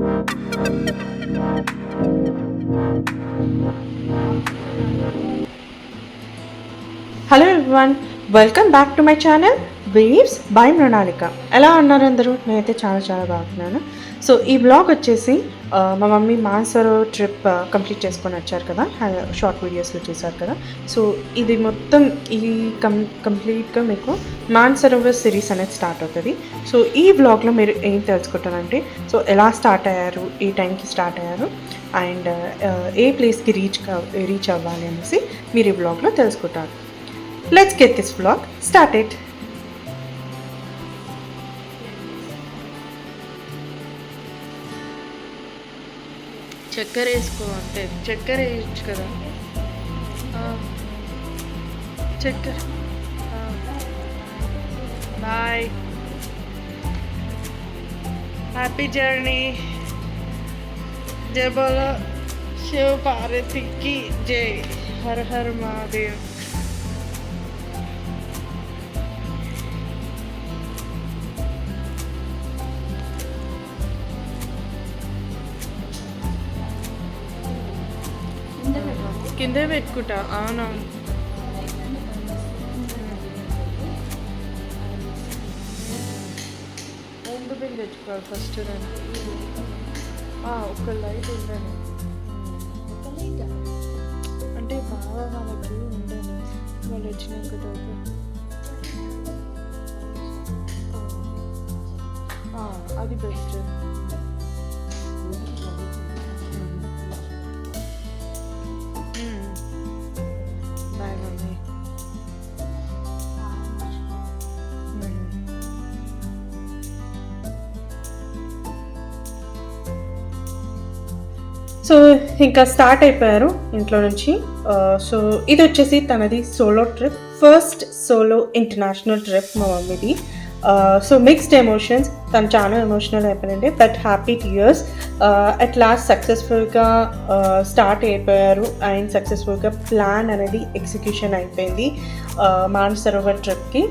Hello everyone, welcome back to my channel waves by Mrinalika. ఎలా ఉన్నారు అందరూ? నేనైతే చాలా బాగున్నాను. సో ఈ బ్లాగ్ వచ్చేసి మా మమ్మీ మాన్సరోవర్ ట్రిప్ కంప్లీట్ చేసుకొని వచ్చారు కదా, షార్ట్ వీడియోస్లో చూసారు కదా. సో ఇది మొత్తం ఈ కంప్లీట్గా మీకు మాన్సరోవర్ సిరీస్ అనేది స్టార్ట్ అవుతుంది. సో ఈ బ్లాగ్లో మీరు ఏం తెలుసుకుంటారంటే, సో ఎలా స్టార్ట్ అయ్యారు, ఏ టైంకి స్టార్ట్ అయ్యారు, అండ్ ఏ ప్లేస్కి రీచ్ అవ్వాలి అనేసి మీరు ఈ బ్లాగ్లో తెలుసుకుంటారు. Let's get this vlog started. చక్కెర వేసుకో అంటే చక్కెర వేయచ్చు కదా. చక్కెర బాయ్, హ్యాపీ జర్నీ. జై బోలో శివ పార్వతికి జై. హర హర మహాదేవ్. కిందే పెట్టుకుంటా. అవునవును, రెండు బిల్ తెచ్చుకోవాలి ఫస్ట్. ఒక లైట్ ఉండను అంటే బాగా వాళ్ళకి ఉండను, వాళ్ళు వచ్చినాక అది బెస్ట్. Bye mummy. సో ఇంకా స్టార్ట్ అయిపోయారు ఇంట్లో నుంచి. సో ఇది వచ్చేసి తనది solo trip, first solo international trip మా మమ్మీది. సో మిక్స్డ్ ఎమోషన్స్, తను చాలా ఎమోషనల్ అయిపోయింది, but happy tears. At last సక్సెస్ఫుల్గా స్టార్ట్ అయిపోయారు అండ్ సక్సెస్ఫుల్గా ప్లాన్ అనేది ఎగ్జిక్యూషన్ అయిపోయింది మానసరోవర్ ట్రిప్కి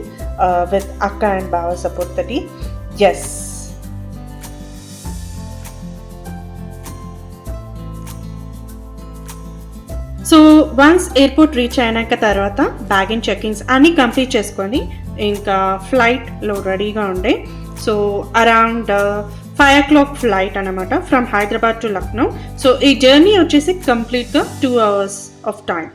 విత్ అక్క అండ్ బావ సపోర్ట్ తోటి. Yes, so once airport reach అయినాక తర్వాత బ్యాగ్ చెకింగ్స్ అన్నీ కంప్లీట్ చేసుకొని ఇంకా ఫ్లైట్లో రెడీగా ఉండే. సో అరౌండ్ 5 o'clock ఫ్లైట్ అనమాట from Hyderabad to Lucknow. So ఈ జర్నీ వచ్చేసి కంప్లీట్గా 2 hours of time.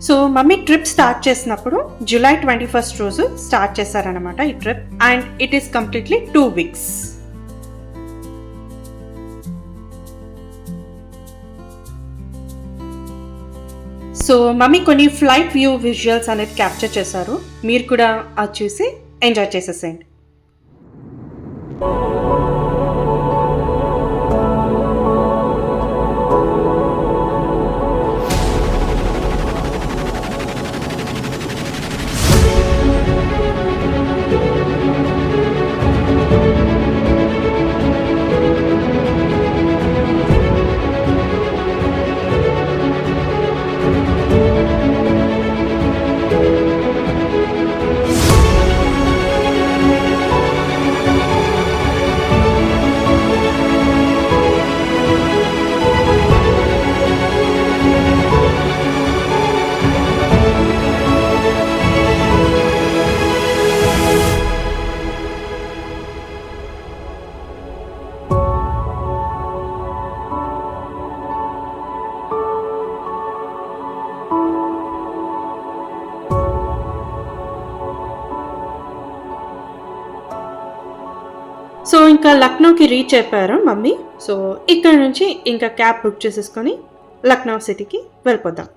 So mummy trip start చేసినప్పుడు July 21st రోజు స్టార్ట్ చేశారనమాట ఈ trip, and it is completely 2 weeks. So mummy కొన్ని ఫ్లైట్ వ్యూ విజువల్స్ అనేది క్యాప్చర్ చేశారు, మీరు కూడా అది చూసి ఎంజాయ్ చేసేసేయండి. సో ఇంకా లక్నోకి రీచ్ అయిపోయారు మమ్మీ. సో ఇక్కడ నుంచి ఇంకా క్యాబ్ బుక్ చేసేసుకొని లక్నో సిటీకి వెళ్ళిపోదాం.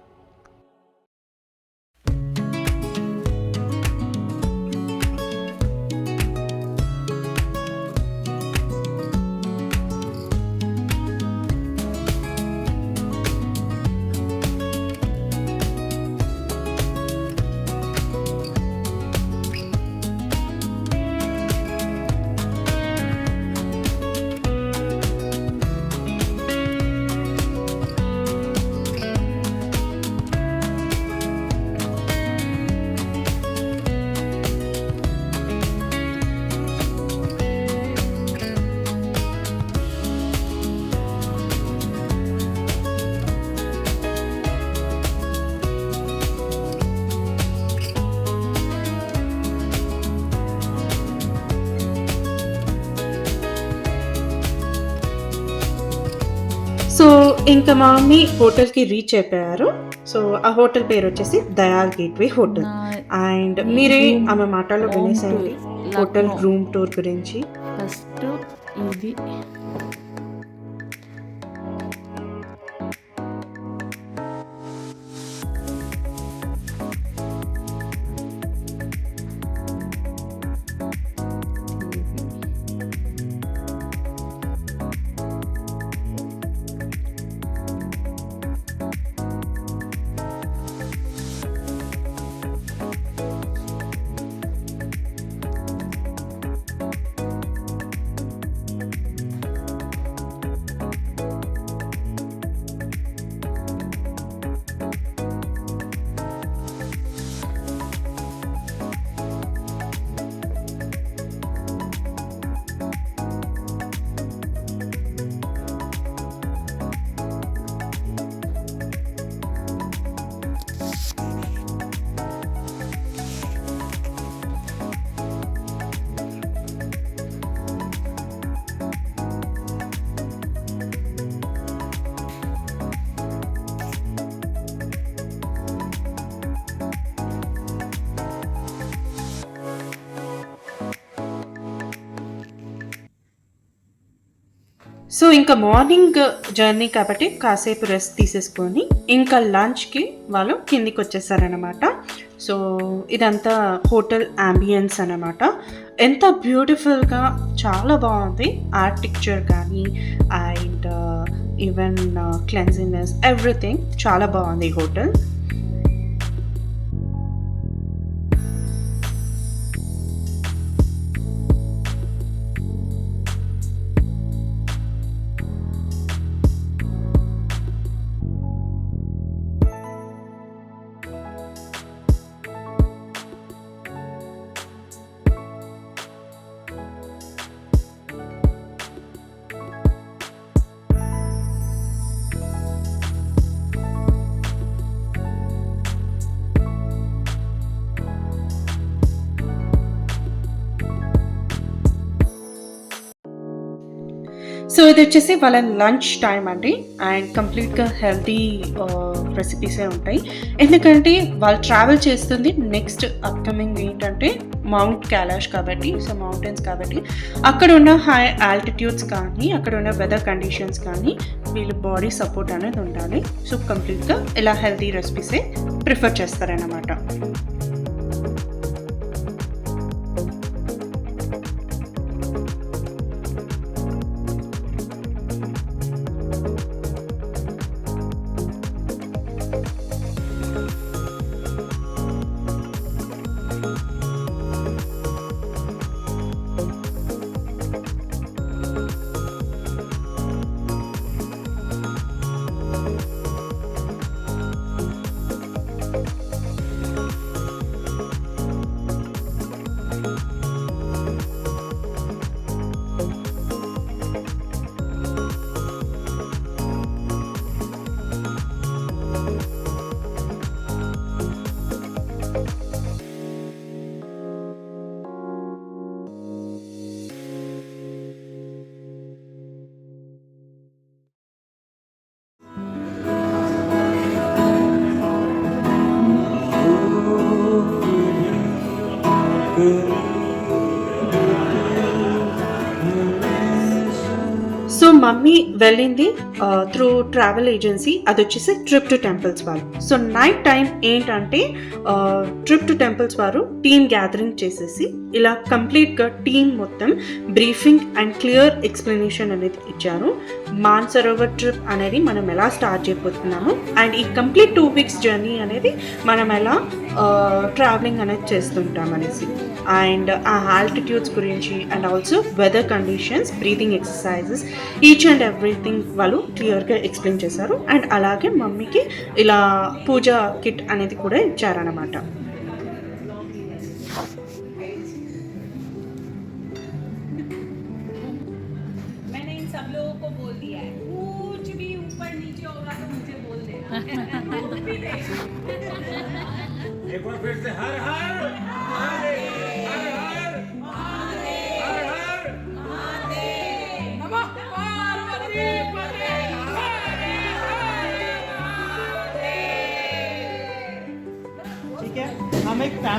ఇంకా మా మమ్మీ హోటల్కి రీచ్ అయిపోయారు. సో ఆ హోటల్ పేరు వచ్చేసి దయాల్ గేట్వే హోటల్. అండ్ మీరే ఆమె మాటల్లో వినేసేయండి హోటల్ రూమ్ టూర్ గురించి. ఫస్ట్ ఇది సో ఇంకా మార్నింగ్ జర్నీ కాబట్టి కాసేపు రెస్ట్ తీసేసుకొని ఇంకా లంచ్కి వాళ్ళు కిందికి వచ్చేసారనమాట. సో ఇదంతా హోటల్ అంబియన్స్ అనమాట. ఎంత బ్యూటిఫుల్గా చాలా బాగుంది ఆర్కిటెక్చర్ కానీ అండ్ ఈవెన్ క్లెన్జినెస్ ఎవ్రీథింగ్ చాలా బాగుంది ఈ హోటల్. సో ఇది వచ్చేసి వాళ్ళ లంచ్ టైం అండి. అండ్ కంప్లీట్గా హెల్తీ రెసిపీసే ఉంటాయి. ఎందుకంటే వాళ్ళు ట్రావెల్ చేస్తుంది నెక్స్ట్ అప్కమింగ్ ఏంటంటే మౌంట్ కైలాష్ కాబట్టి, సో మౌంటైన్స్ కాబట్టి అక్కడ ఉన్న హై ఆల్టిట్యూడ్స్ కానీ అక్కడ ఉన్న వెదర్ కండిషన్స్ కానీ వీళ్ళ బాడీ సపోర్ట్ అనేది ఉండాలి. సో కంప్లీట్గా ఇలా హెల్తీ రెసిపీసే ప్రిఫర్ చేస్తారన్నమాట. సో మమ్మీ వెళ్ళింది త్రూ ట్రావెల్ ఏజెన్సీ, అది వచ్చేసి ట్రిప్ టు టెంపుల్స్ వాళ్ళు. సో నైట్ టైం ఏంటంటే ట్రిప్ టు టెంపుల్స్ వారు టీమ్ గ్యాదరింగ్ చేసేసి ఇలా కంప్లీట్గా టీమ్ మొత్తం బ్రీఫింగ్ అండ్ క్లియర్ ఎక్స్ప్లెనేషన్ అనేది ఇచ్చారు. మాన్సరోవర్ ట్రిప్ అనేది మనం ఎలా స్టార్ట్ చేయబోతున్నాము అండ్ ఈ కంప్లీట్ 2 weeks జర్నీ అనేది మనం ఎలా ట్రావెలింగ్ అనేది చేస్తుంటాం అనేసి, అండ్ ఆ ఆల్టిట్యూడ్స్ గురించి and also weather conditions, breathing exercises, each and everything వాళ్ళు క్లియర్గా ఎక్స్ప్లెయిన్ చేశారు. అండ్ అలాగే మమ్మీకి ఇలా పూజా కిట్ అనేది కూడా ఇచ్చారన్నమాట. एक बार फिर से हर हर महादेव, हर हर महादेव, हर हर महादेव, नमः पार्वती पते हर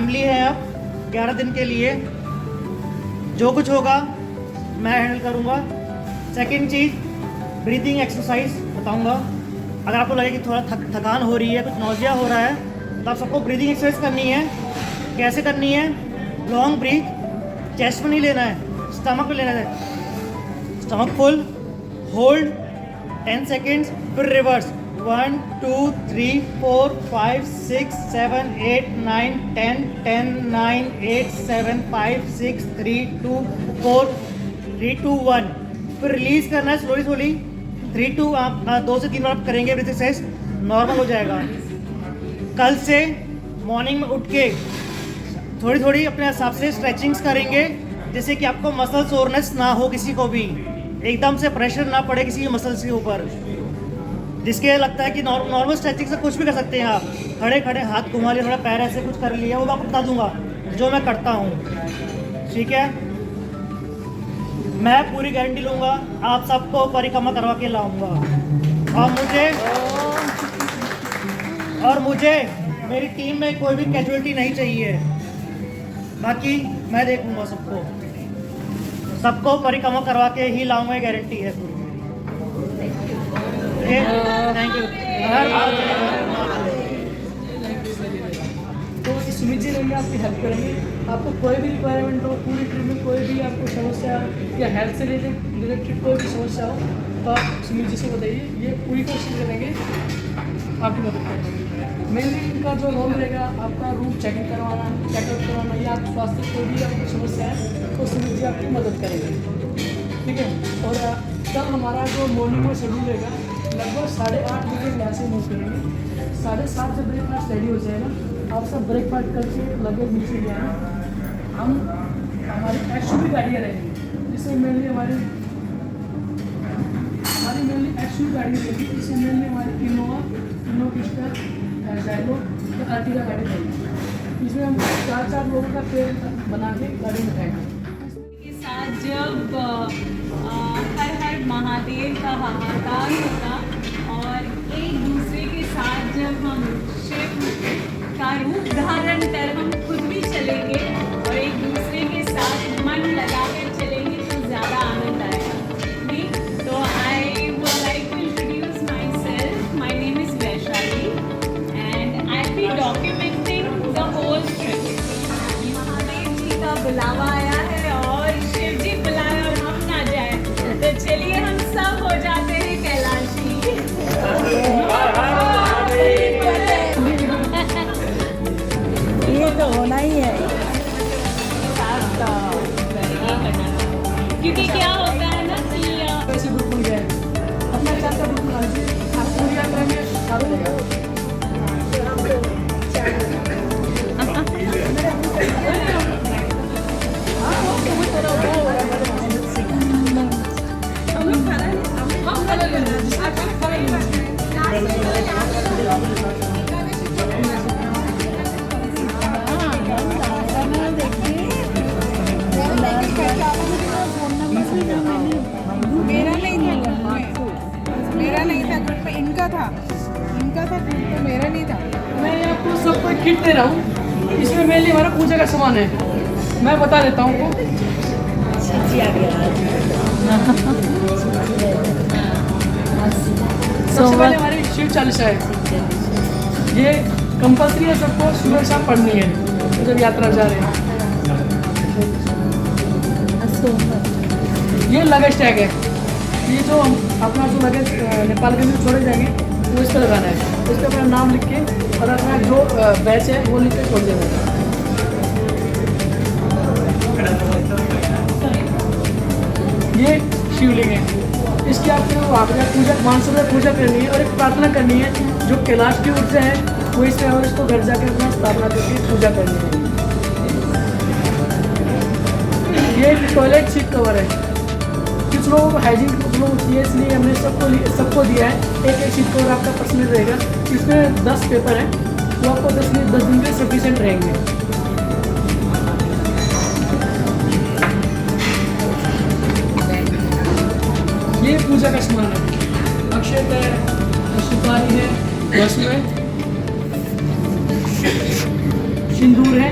फैमिली है अब 11 दिन के लिए, जो कुछ होगा मैं हैंडल करूँगा। सेकंड चीज़, ब्रीदिंग एक्सरसाइज बताऊँगा। अगर आपको लगे कि थोड़ा थकान हो रही है, कुछ नौजिया हो रहा है, तो आप सबको ब्रीदिंग एक्सरसाइज करनी है। कैसे करनी है? लॉन्ग ब्रीथ, चेस्ट में नहीं लेना है, स्टमक में लेना है। स्टमक फुल, होल्ड 10 सेकेंड्स, फिर रिवर्स 1 2 3 4 5 6 7 8 9 10 10 9 8 7 5 6 3 2 4 3 2 1। फिर रिलीज करना है स्लोली स्लोली। 3 2 आप 2 से 3 बार आप करेंगे ब्रीथ एक्सरसाइज, नॉर्मल हो जाएगा। कल से मॉर्निंग में उठ के थोड़ी थोड़ी अपने हिसाब से स्ट्रेचिंग्स करेंगे, जिससे कि आपको मसल सोरनेस ना हो, किसी को भी एकदम से प्रेशर ना पड़े किसी मसल्स के ऊपर। जिसके लगता है कि नॉर्मल स्ट्रेचिंग से कुछ भी कर सकते हैं आप, खड़े खड़े हाथ घुमा लिया, थोड़ा पैर ऐसे कुछ कर लिया, वो मैं आपको बता दूंगा जो मैं करता हूँ। ठीक है, मैं पूरी गारंटी लूँगा, आप सबको परिक्रमा करवा के लाऊंगा। और मुझे मेरी टीम में कोई भी कैजुअलिटी नहीं चाहिए। बाकी मैं देखूंगा सबको परिक्रमा करवा के ही लाऊंगा, गारंटी है पूरी। Thank you. तो सुमित जी रहेंगे, आपकी हेल्प करेंगे। आपको कोई भी रिक्वायरमेंट हो, पूरी ट्रिप में कोई भी आपको समस्या या हेल्थ से रिलेटेड कोई भी समस्या हो, तो आप सुमित जी से बताइए, ये पूरी कोशिश करेंगे आपकी मदद करेंगे। मेनली इनका जो रोल रहेगा, आपका रूम चेकिंग करवाना, चेकअप करवाना, या आप स्वास्थ्य कोई भी आपकी समस्या है तो सुमित जी आपकी मदद करेंगे। ठीक है, और कल हमारा जो मॉर्निंग में शेड्यूल रहेगा, लगभग 8:30 बजे यहाँ से मूव करेंगे। 7:30 से ब्रेकफास्ट रेडी हो जाएगा। आप सब ब्रेकफास्ट करके लगभग नीचे गए हैं। हम हमारी एक्सयूवी गाड़ियाँ रहेंगी, जिसमें मेनली हमारी एक्सयूवी गाड़ी रहेगी, जिसमें मेनली हमारी इनोवा क्रिस्टा, जाइलो या अर्टिगा गाड़ी रहेगी। इसमें हम 4 लोगों का पेड़ बना के गाड़ी में रहेंगे। के साथ जब हर हर महादेव का हाहाकार होगा और एक दूसरे के साथ जब हम शिव का रूप धारण कर हम खुद भी चलेंगे और एक दूसरे के साथ मन लगाकर चलेंगे तो ज़्यादा आनंद आएगा। नहीं तो I would like to introduce myself. My name is Vaishali and I be documenting the whole trip. Mahadev ji का बुलावा आया है और शिव जी बुलाया और हम ना जाए तो चलिए हम सब हो जाते हैं कैलाशी। ये तो होना ही है। क्योंकि क्या होता है ना कि ऐसे ग्रुप बन गए, अपना 4 का ग्रुप बना लीजिए, आप पूरी यात्रा में सारे लोग। मेरा नहीं था ग्रुप में, इनका था ग्रुप में, मेरा नहीं था। मैं आपको सबको एक किट दे रहा हूँ, इसमें मेनली हमारा पूजा का सामान है। मैं बता देता हूँ आपको। सबसे पहले हमारी शिव चालीसा है, ये कंपल्सरी है, सबको सुबह शाम पढ़नी है जब यात्रा जा रहे हैं। ये लगेज टैग है, ये जो अपना जो लगेज नेपाल के लिए छोड़े जाएंगे वो इस पर लगाना है। इस पर अपना नाम लिख के और अपना जो बैच है वो लिख के छोड़ देना है। ये शिवलिंग है, इसकी आपको वहाँ पर पूजा मानसून में पूजा करनी है और एक प्रार्थना करनी है। जो कैलाश की ऊर्जा है वो इसमें, और इसको घर जाकर अपना स्थापना करके पूजा करनी है। ये टॉयलेट सीट कवर है, कुछ लोगों को हाइजीन की प्रॉब्लम होती है, इसलिए हमने सबको दिया है। एक सीट कवर आपका पर्सनल रहेगा। इसमें 10 पेपर हैं, तो आपको 10 दिन के सफिशिएंट रहेंगे। ये पूजा का सामान है, अक्षत है, सुपारी है, भस्म है, सिंदूर है,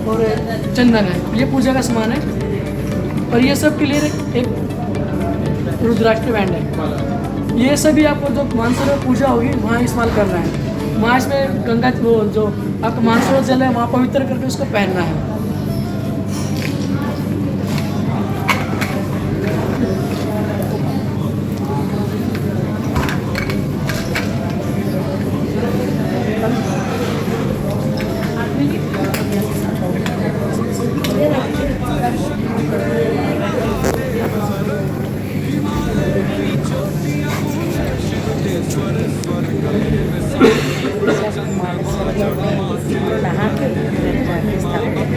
और चंदन है, ये पूजा का सामान है। और ये सब के लिए एक रुद्राक्ष बैंड है। ये सभी आपको जो मानसरोवर पूजा होगी वहाँ इस्तेमाल करना है। वहाँ इसमें गंगा वो जो आपका मानसरोवर जल है वहाँ पवित्र करके उसको पहनना है।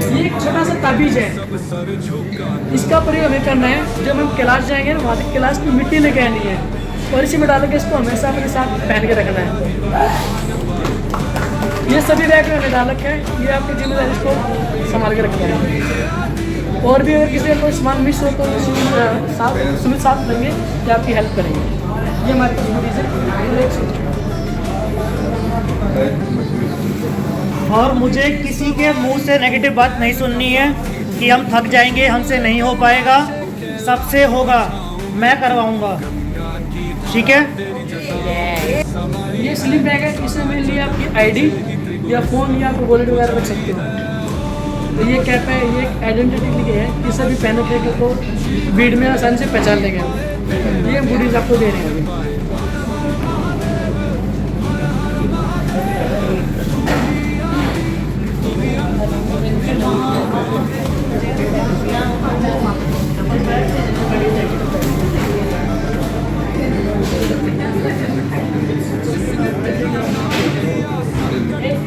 ये एक छोटा सा ताबीज है, इसका प्रयोग हमें करना है। जब हम कैलाश जाएंगे ना, वहाँ तक कैलाश की मिट्टी लेके आनी है और इसी में डाल के इसको हमेशा अपने साथ पहन के रखना है। ये सभी बैग में हमने डाल रखे हैं, ये आपकी जिम्मेदारी इसको संभाल के रखना है। और भी अगर किसी का कोई सामान मिस हो तो सुमित साथ लेंगे ये आपकी हेल्प करेंगे। ये हमारे पास और मुझे किसी के मुंह से नेगेटिव बात नहीं सुननी है कि हम थक जाएंगे, हमसे नहीं हो पाएगा। सबसे होगा, मैं करवाऊंगा, ठीक है। ये स्लिप बैग है, इसमें मेरे लिए आपकी आईडी या फ़ोन या आपको वॉलेट वगैरह रख सकते हो। तो ये कैप है, ये एक आइडेंटिटी के लिए है, किसी भी पहन के तो भीड़ में आसानी से पहचान लेंगे। ये गुडीज आपको दे रहे हैं अभी।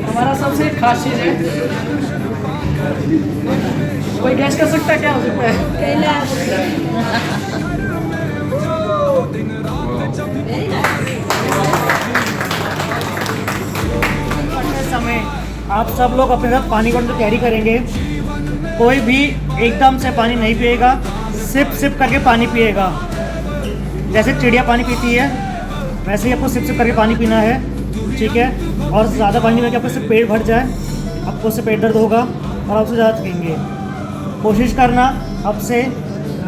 हमारा सबसे खास चीज़ है, कोई गैस कर सकता है क्या हो सकता है? समय आप सब लोग अपने साथ पानी बॉटल कैरी करेंगे। कोई भी एकदम से पानी नहीं पिएगा, सिप सिप करके पानी पिएगा। जैसे चिड़िया पानी पीती है वैसे ही आपको सिप सिप करके पानी पीना है, ठीक है। और ज़्यादा पानी में कि आपको सिर्फ पेट भर जाए, आपको उससे पेट दर्द होगा और आपसे ज़्यादा थकेंगे। कोशिश करना अब से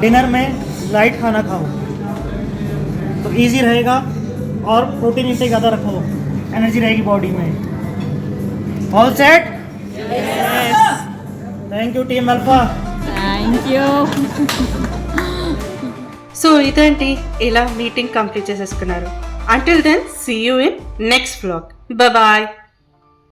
डिनर में लाइट खाना खाओ तो इजी रहेगा और प्रोटीन इंटेक ज़्यादा रखो, एनर्जी रहेगी बॉडी में। All set? Thank you team Alpha. Thank you. So ఇదేంటి ఇలా మీటింగ్ కంప్లీట్ చేసేసుకున్నారు. Until then see you in next vlog. Bye.